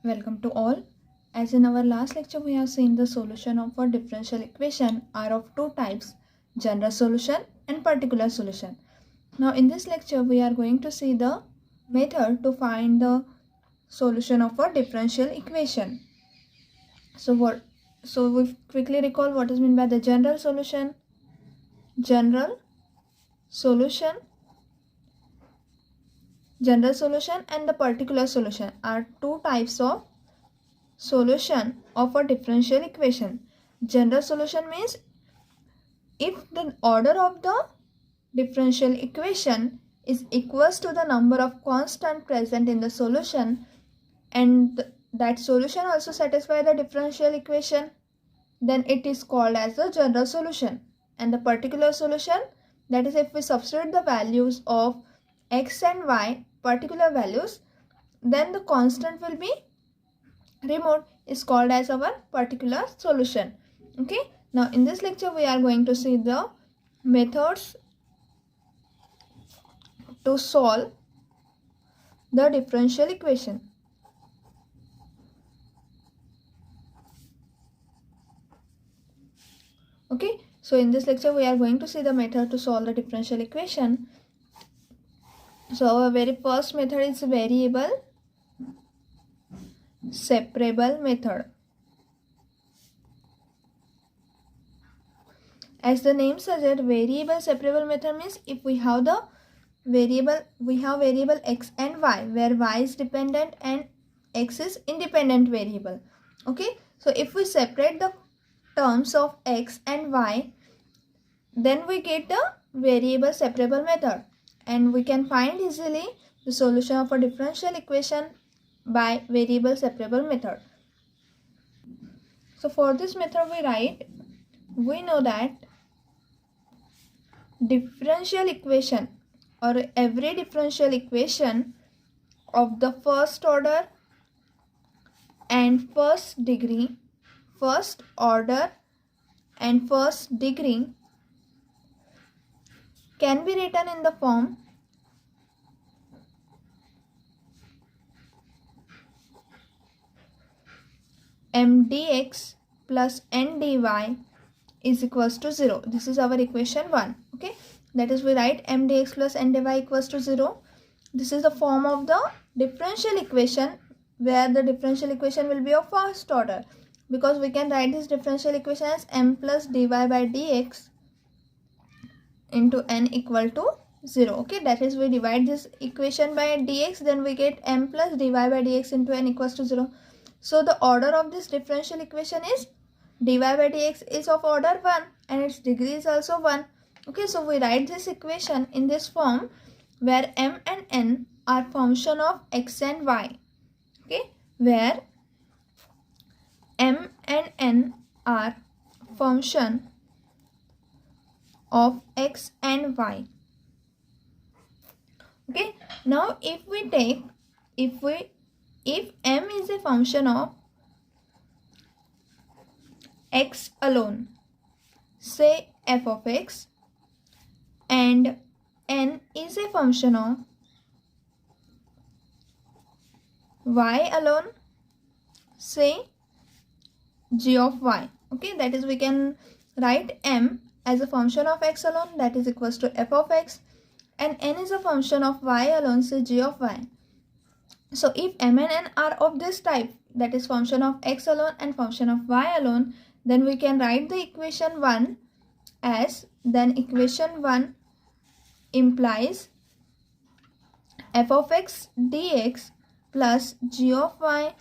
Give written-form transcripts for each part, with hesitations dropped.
Welcome to all. As in our last lecture, we have seen the solution of a differential equation are of two types, general solution and particular solution. Now in this lecture, we are going to see the method to find the solution of a differential equation. So we quickly recall what is meant by the general solution. General solution and the particular solution are two types of solution of a differential equation. General solution means if the order of the differential equation is equals to the number of constant present in the solution and that solution also satisfy the differential equation, then it is called as the general solution. And the particular solution, that is if we substitute the values of x and y, particular values, then the constant will be removed, is called as our particular solution. Okay, now in this lecture we are going to see the methods to solve the differential equation. Okay, so in this lecture we are going to see the method to solve the differential equation. So our very first method is variable separable method. As the name suggests, variable separable method means if we have the variable x and y, where y is dependent and x is independent variable. Okay, so if we separate the terms of x and y, then we get the variable separable method, and we can find easily the solution of a differential equation by variable separable method. So for this method we know that differential equation or every differential equation of the first order and first order and first degree can be written in the form m dx plus n dy is equals to 0. This is our equation 1. Okay, that is we write m dx plus n dy equals to 0. This is the form of the differential equation, where the differential equation will be of first order, because we can write this differential equation as m plus dy by dx into n equal to 0. Okay, that is we divide this equation by dx, then we get m plus dy by dx into n equals to 0. So the order of this differential equation is dy by dx is of order 1 and its degree is also 1. Okay, so we write this equation in this form, where m and n are function of x and y. Okay, where m and n are function of x and y. Okay, now if m is a function of x alone, say f of x, and n is a function of y alone, say g of y. Okay, that is we can write m as a function of x alone, that is equals to f of x, and n is a function of y alone, say g of y. So if m and n are of this type, that is function of x alone and function of y alone, then we can write the equation 1 as, then equation 1 implies f of x dx plus g of y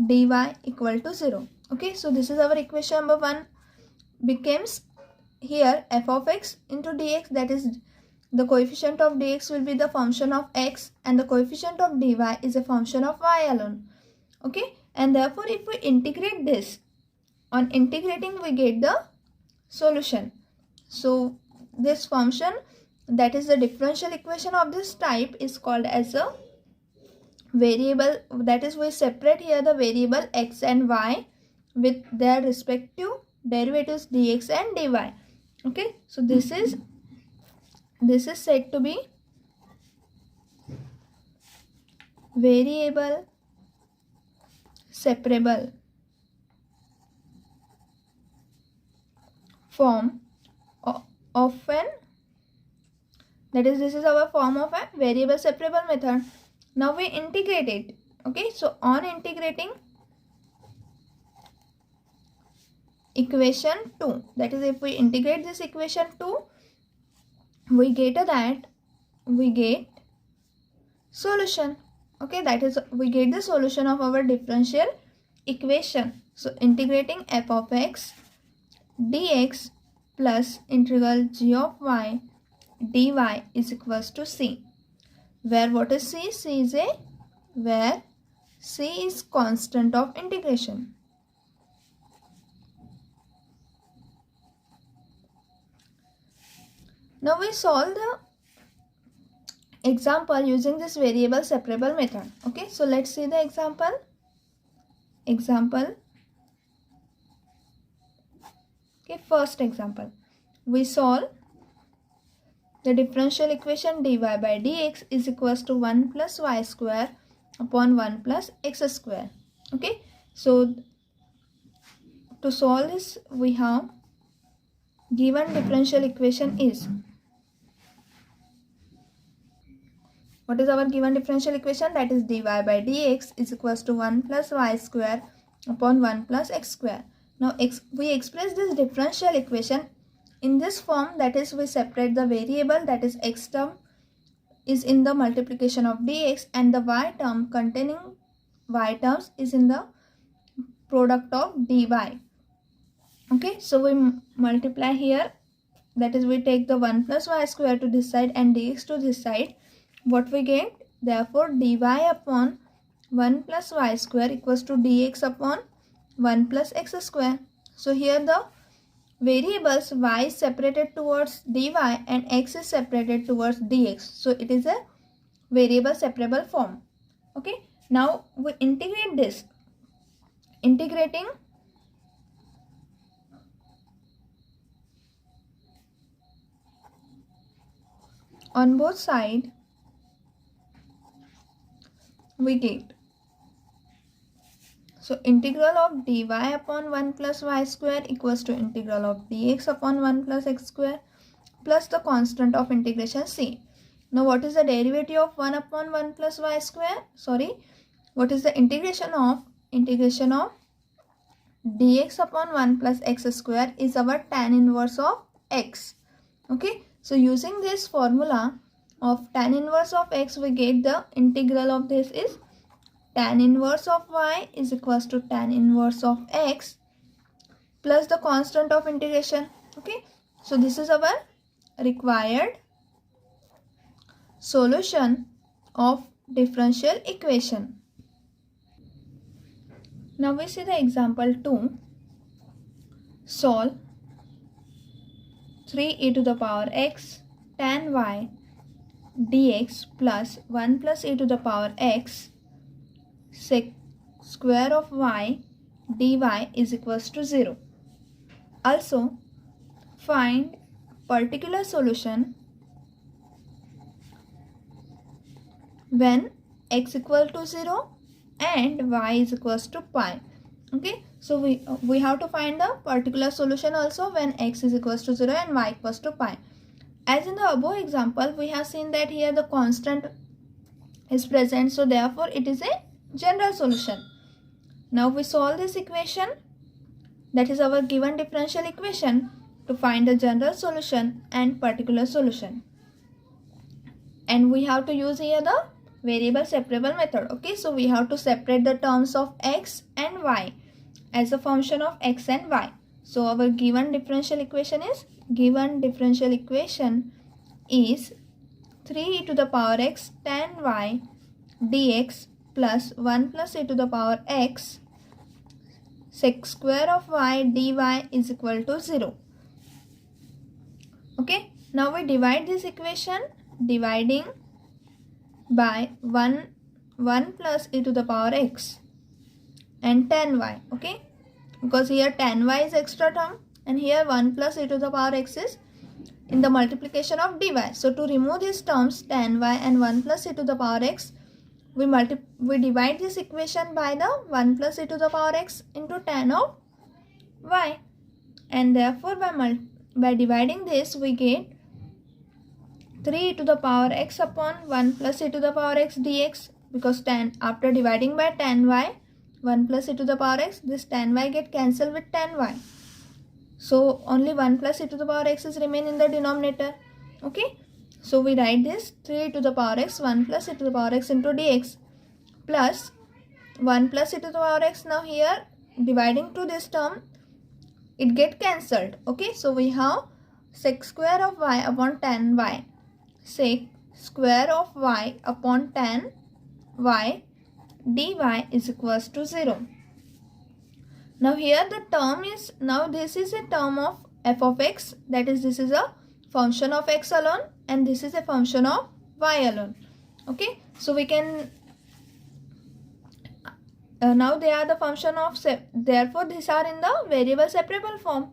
dy equal to 0. Okay, so this is our equation number 1, becomes here f of x into dx, that is the coefficient of dx will be the function of x and the coefficient of dy is a function of y alone. Okay, and therefore if we integrate this, on integrating we get the solution. So this function, that is the differential equation of this type, is called as a variable, that is we separate here the variable x and y with their respective derivatives dx and dy. Okay, so this is said to be variable separable form of an, that is, this is our form of a variable separable method. Now we integrate it. Okay, so on integrating equation 2, that is, if we integrate this equation 2, we get solution. Okay, that is, we get the solution of our differential equation. So integrating f of x dx plus integral g of y dy is equals to c, where what is c? Where c is constant of integration. Now we solve the example using this variable separable method. Okay, so let's see the example. Okay, first example, we solve the differential equation dy by dx is equals to 1 plus y square upon 1 plus x square. Okay, so to solve this, we have given differential equation is, what is our given differential equation? That is dy by dx is equals to 1 plus y square upon 1 plus x square. Now we express this differential equation in this form, that is, we separate the variable, that is x term is in the multiplication of dx and the y term containing y terms is in the product of dy. Okay, so we multiply here, that is, we take the 1 plus y square to this side and dx to this side. What we get? Therefore dy upon 1 plus y square equals to dx upon 1 plus x square. So here the variables y is separated towards dy and x is separated towards dx. So it is a variable separable form. Okay, now we integrate this. Integrating on both sides, we get, so integral of dy upon 1 plus y square equals to integral of dx upon 1 plus x square plus the constant of integration c. Now what is the derivative of 1 upon 1 plus y square? What is the integration of dx upon 1 plus x square is our tan inverse of x. Okay, so using this formula of tan inverse of x, we get the integral of this is tan inverse of y is equals to tan inverse of x plus the constant of integration. Okay, so this is our required solution of differential equation. Now we see the example 2. Solve 3e to the power x tan y dx plus 1 plus e to the power x sec square of y dy is equals to 0. Also find particular solution when x equal to 0 and y is equals to pi. Okay, so we have to find the particular solution also when x is equals to 0 and y equals to pi. As in the above example, we have seen that here the constant is present, so therefore it is a general solution. Now we solve this equation, that is our given differential equation, to find the general solution and particular solution. And we have to use here the variable separable method. Okay, so we have to separate the terms of x and y as a function of x and y. So our given differential equation is 3e to the power x tan y dx plus 1 plus e to the power x sec square of y dy is equal to 0. Okay, now we divide this equation, dividing by 1 plus e to the power x and tan y. Okay, because here tan y is extra term and here 1 plus e to the power x is in the multiplication of dy. So to remove these terms tan y and 1 plus e to the power x, we divide this equation by the 1 plus e to the power x into tan of y, and therefore by dividing this we get 3 e to the power x upon 1 plus e to the power x dx, because after dividing by tan y 1 plus e to the power x, this tan y get cancelled with tan y, so only 1 plus e to the power x is remain in the denominator. Okay, so we write this 3 to the power x 1 plus e to the power x into dx plus 1 plus e to the power x. Now here dividing to this term it get cancelled. Okay, so we have sec square of y upon tan y, sec square of y upon tan y dy is equals to 0. Now here the term is, now this is a term of f of x, that is this is a function of x alone and this is a function of y alone. Okay, so we can now they are the function of therefore these are in the variable separable form,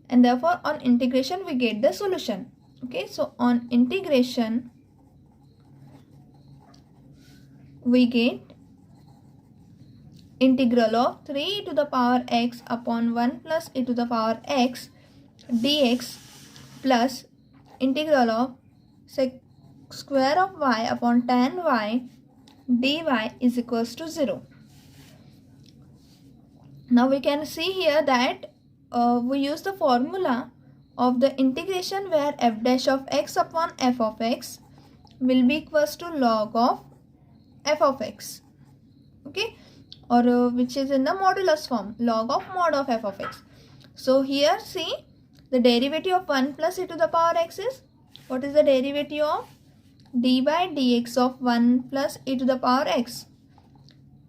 and therefore on integration we get the solution. Okay, so on integration we get integral of 3 to the power x upon 1 plus e to the power x dx plus integral of sec square of y upon tan y dy is equals to 0. Now we can see here that we use the formula of the integration where f dash of x upon f of x will be equals to log of f of x. Okay, or which is in the modulus form, log of mod of f of x. So here see the derivative of 1 plus e to the power x is, what is the derivative of d by dx of 1 plus e to the power x?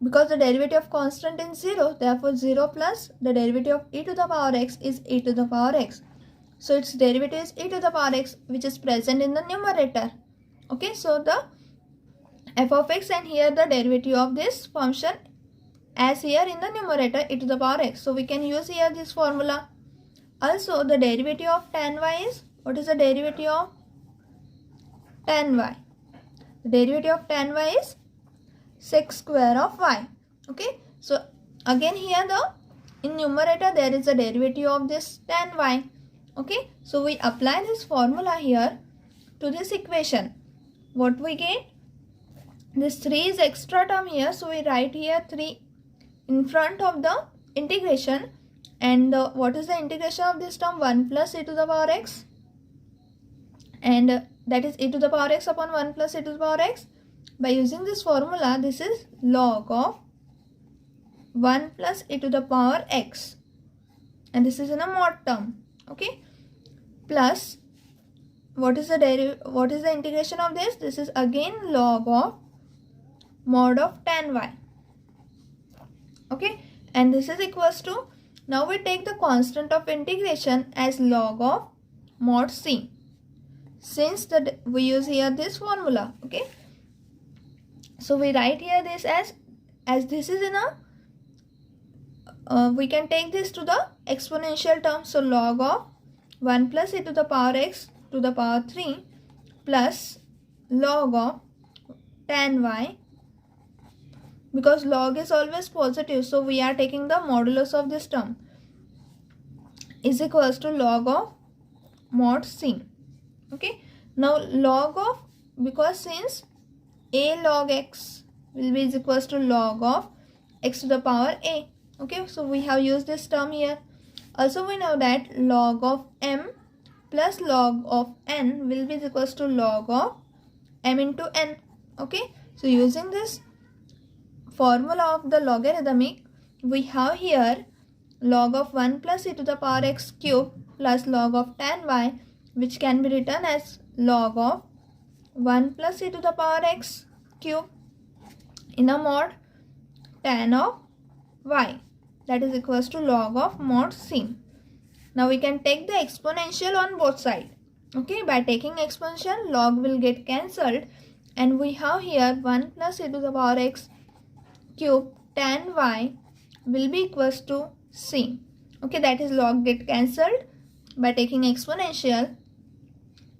Because the derivative of constant is 0, therefore 0 plus the derivative of e to the power x is e to the power x. So its derivative is e to the power x, which is present in the numerator. Okay, so the f of x and here the derivative of this function as here in the numerator e to the power x. So we can use here this formula. Also the derivative of tan y is, what is the derivative of tan y? The derivative of tan y is sec square of y. Okay, so again here the in numerator there is a derivative of this tan y. Okay, so we apply this formula here to this equation. What we get? This 3 is extra term here, so we write here 3 in front of the integration, and what is the integration of this term? 1 plus e to the power x, and that is e to the power x upon 1 plus e to the power x. By using this formula, this is log of 1 plus e to the power x, and this is in a mod term. Okay, plus what is the integration of this? This is again log of mod of tan y. Okay, and this is equals to, now we take the constant of integration as log of mod c, since we use here this formula. Okay, so we write here this as this is in a we can take this to the exponential term, so log of 1 plus e to the power x to the power 3 plus log of tan y, because log is always positive, so we are taking the modulus of this term, is equals to log of mod c. Okay, now log of, because since a log x will be is equals to log of x to the power a. Okay, so we have used this term here. Also we know that log of m plus log of n will be equals to log of m into n. Okay, so using this formula of the logarithmic, we have here log of 1 plus e to the power x cube plus log of tan y, which can be written as log of 1 plus e to the power x cube in a mod tan of y, that is equals to log of mod c. Now we can take the exponential on both sides. Okay, by taking exponential, log will get cancelled, and we have here 1 plus e to the power x cube tan y will be equals to c. Okay, that is log get cancelled by taking exponential,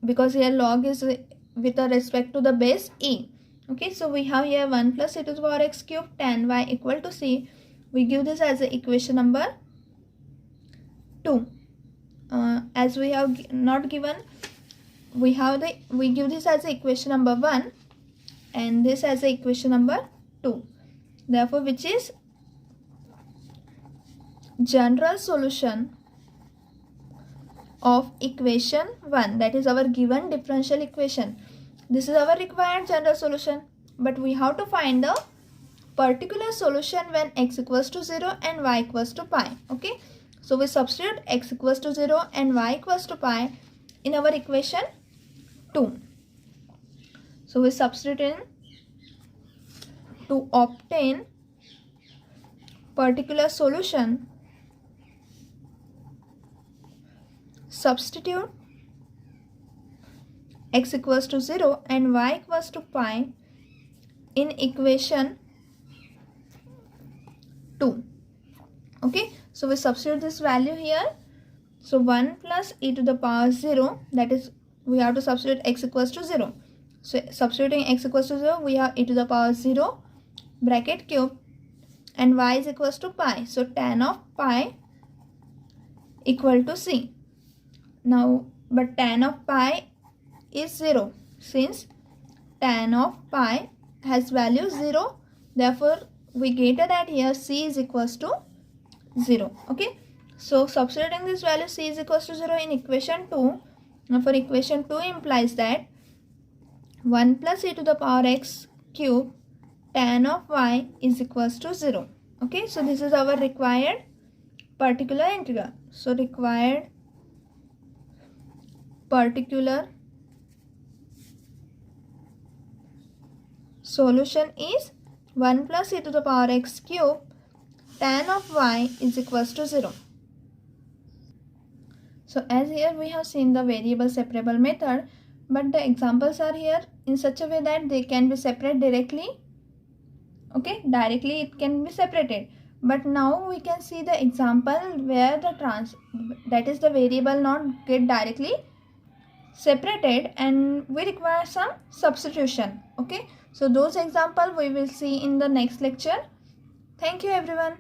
because here log is with respect to the base e. Okay, so we have here 1 plus e to the power x cube tan y equal to c. We give this as a equation number 2. As we have not given, we give this as a equation number 1 and this as a equation number 2. Therefore, which is general solution of equation 1, that is our given differential equation. This is our required general solution, but we have to find the particular solution when x equals to 0 and y equals to pi. Okay, so we substitute x equals to 0 and y equals to pi in our equation 2. So we substitute in to obtain particular solution. Substitute x equals to 0 and y equals to pi in equation 2. Okay, so we substitute this value here. So 1 plus e to the power 0, that is we have to substitute x equals to 0. So substituting x equals to 0, we have e to the power 0 bracket cube and y is equals to pi. So tan of pi equal to c. Now, but tan of pi is 0. Since tan of pi has value 0, therefore we get that here c is equals to 0. Okay, so substituting this value c is equals to 0 in equation 2. Now for equation 2 implies that 1 plus e to the power x cube tan of y is equals to 0. Okay, so this is our required particular integral. So required particular solution is 1 plus e to the power x cube tan of y is equals to 0. So as here we have seen the variable separable method, but the examples are here in such a way that they can be separated directly. Okay, directly it can be separated. But now we can see the example where the variable not get directly separated and we require some substitution. Okay, so those examples we will see in the next lecture. Thank you everyone.